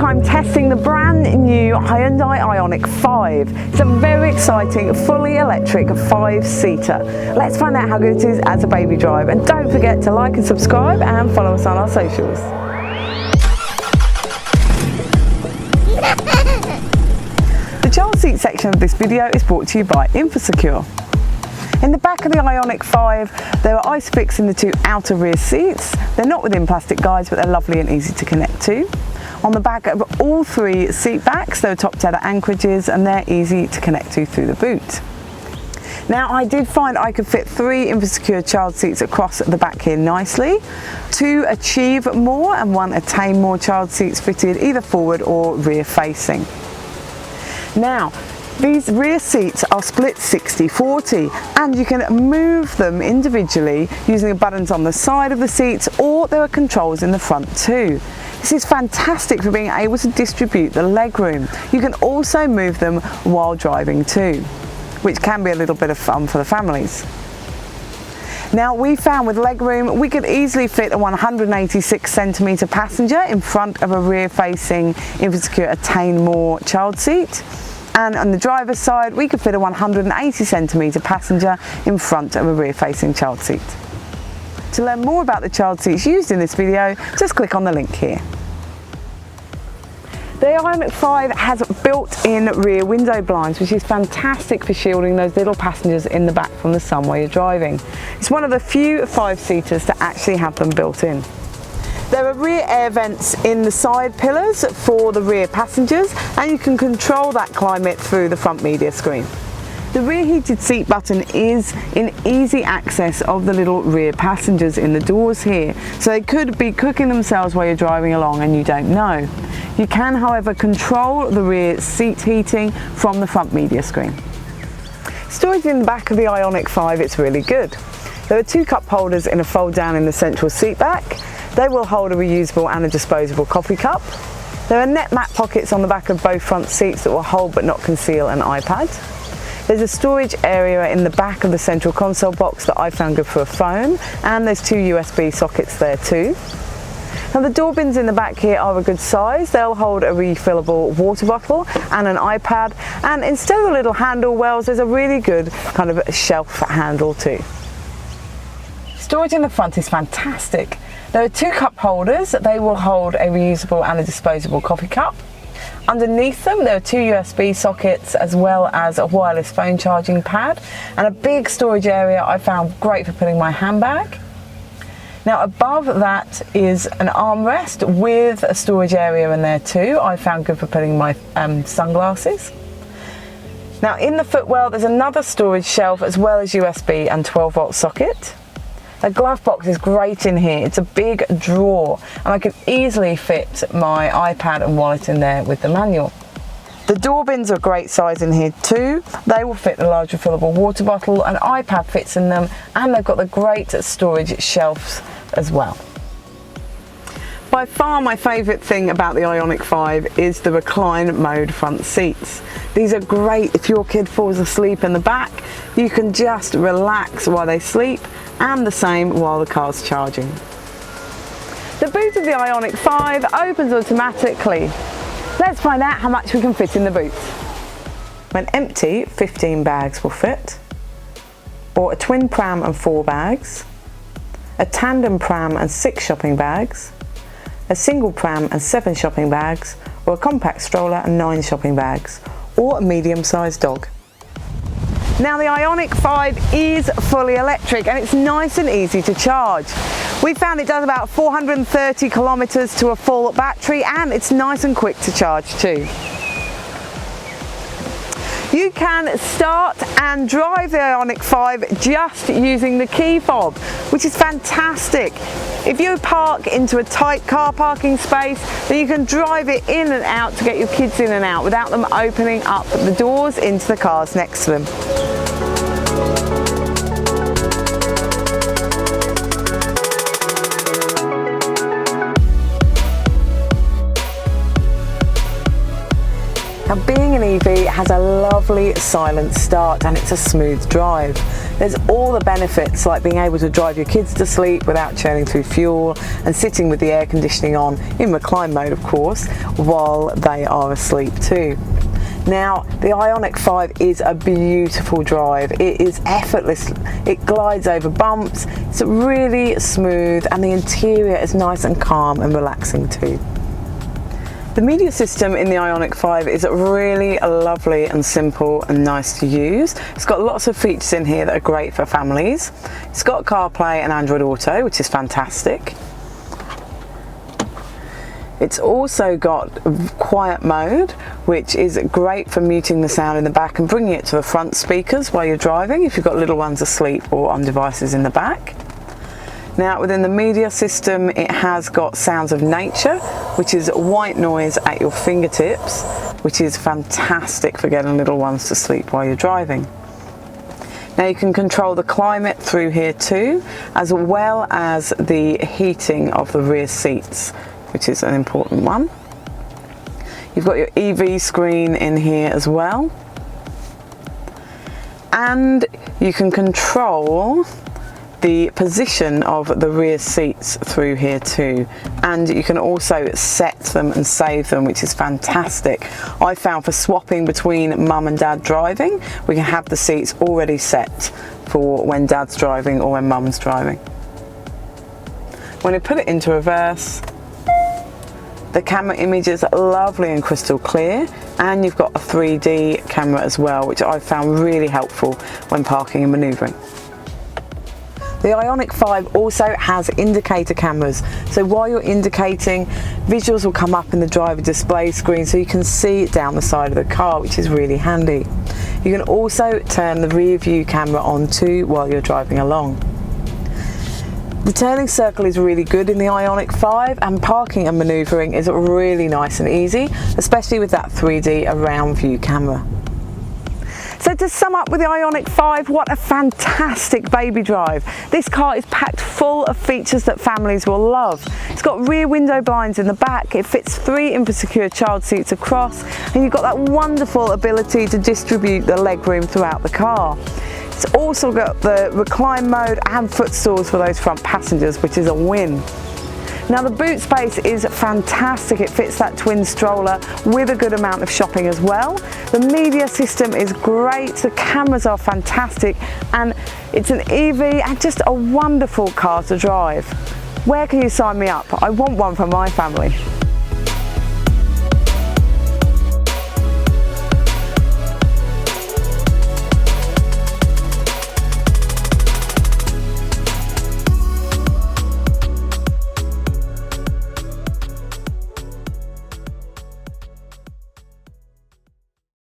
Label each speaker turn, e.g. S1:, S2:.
S1: I'm testing the brand new Hyundai Ioniq 5. It's a very exciting, fully electric 5-seater. Let's find out how good it is as a baby drive. And don't forget to like and subscribe and follow us on our socials. The child seat section of this video is brought to you by Infosecure. In the back of the Ioniq 5, there are ISOFIX in the two outer rear seats. They're not within plastic guides, but they're lovely and easy to connect to. On the back of all three seat backs, there are top tether anchorages, and they're easy to connect to through the boot. Now, I did find I could fit 3 Infosecure child seats across the back here nicely. 2 Achieve More and 1 Attain More child seats fitted either forward or rear facing. Now, these rear seats are split 60/40, and you can move them individually using the buttons on the side of the seats, or there are controls in the front too. This is fantastic for being able to distribute the legroom. You can also move them while driving too, which can be a little bit of fun for the families. Now, we found with legroom we could easily fit a 186cm passenger in front of a rear-facing Infosecure Attain More child seat. And on the driver's side, we could fit a 180cm passenger in front of a rear-facing child seat. To learn more about the child seats used in this video, just click on the link here. The Ioniq 5 has built-in rear window blinds, which is fantastic for shielding those little passengers in the back from the sun while you're driving. It's one of the few 5-seaters to actually have them built in. There are rear air vents in the side pillars for the rear passengers, and you can control that climate through the front media screen. The rear heated seat button is in easy access of the little rear passengers in the doors here, so they could be cooking themselves while you're driving along and you don't know. You can, however, control the rear seat heating from the front media screen. Storage in the back of the Ioniq 5, it's really good. There are 2 cup holders in a fold down in the central seat back. They will hold a reusable and a disposable coffee cup. There are net mat pockets on the back of both front seats that will hold but not conceal an iPad. There's a storage area in the back of the central console box that I found good for a phone, and there's 2 USB sockets there too. Now, the door bins in the back here are a good size. They'll hold a refillable water bottle and an iPad, and instead of the little handle wells, there's a really good kind of shelf handle too. Storage in the front is fantastic. There are 2 cup holders. They will hold a reusable and a disposable coffee cup. Underneath them, there are 2 USB sockets as well as a wireless phone charging pad, and a big storage area I found great for putting my handbag. Now, above that is an armrest with a storage area in there too. I found good for putting my sunglasses. Now, in the footwell, there's another storage shelf as well as USB and 12-volt socket. The glove box is great in here. It's a big drawer, and I could easily fit my iPad and wallet in there with the manual. The door bins are a great size in here too. They will fit a large refillable water bottle, an iPad fits in them, and they've got the great storage shelves as well. By far my favourite thing about the Ioniq 5 is the recline mode front seats. These are great if your kid falls asleep in the back. You can just relax while they sleep, and the same while the car's charging. The boot of the Ioniq 5 opens automatically. Let's find out how much we can fit in the boot. When empty, 15 bags will fit, or a twin pram and 4 bags, a tandem pram and 6 shopping bags, a single pram and 7 shopping bags, or a compact stroller and 9 shopping bags, or a medium-sized dog. Now, the Ioniq 5 is fully electric, and it's nice and easy to charge. We found it does about 430 kilometers to a full battery, and it's nice and quick to charge too. You can start and drive the Ioniq 5 just using the key fob, which is fantastic. If you park into a tight car parking space, then you can drive it in and out to get your kids in and out without them opening up the doors into the cars next to them. Now, being an EV has a lovely silent start, and it's a smooth drive. There's all the benefits like being able to drive your kids to sleep without churning through fuel and sitting with the air conditioning on in recline mode, of course, while they are asleep too. Now, the Ioniq 5 is a beautiful drive. It is effortless, it glides over bumps, it's really smooth, and the interior is nice and calm and relaxing too. The media system in the Ioniq 5 is really lovely and simple and nice to use. It's got lots of features in here that are great for families. It's got CarPlay and Android Auto, which is fantastic. It's also got quiet mode, which is great for muting the sound in the back and bringing it to the front speakers while you're driving if you've got little ones asleep or on devices in the back. Now, within the media system, it has got sounds of nature, which is white noise at your fingertips, which is fantastic for getting little ones to sleep while you're driving. Now, you can control the climate through here too, as well as the heating of the rear seats, which is an important one. You've got your EV screen in here as well. And you can control the position of the rear seats through here too, and you can also set them and save them, which is fantastic. I found for swapping between mum and dad driving, we can have the seats already set for when dad's driving or when mum's driving. When you put it into reverse, the camera image is lovely and crystal clear, and you've got a 3D camera as well, which I found really helpful when parking and manoeuvring. The Ioniq 5 also has indicator cameras, so while you're indicating, visuals will come up in the driver display screen so you can see down the side of the car, which is really handy. You can also turn the rear view camera on too while you're driving along. The turning circle is really good in the Ioniq 5, and parking and manoeuvring is really nice and easy, especially with that 3D around view camera. So to sum up with the Ioniq 5, what a fantastic baby drive. This car is packed full of features that families will love. It's got rear window blinds in the back, it fits 3 InfoSecure child seats across, and you've got that wonderful ability to distribute the legroom throughout the car. It's also got the recline mode and footstools for those front passengers, which is a win. Now, the boot space is fantastic. It fits that twin stroller with a good amount of shopping as well. The media system is great, the cameras are fantastic, and it's an EV and just a wonderful car to drive. Where can you sign me up? I want one for my family.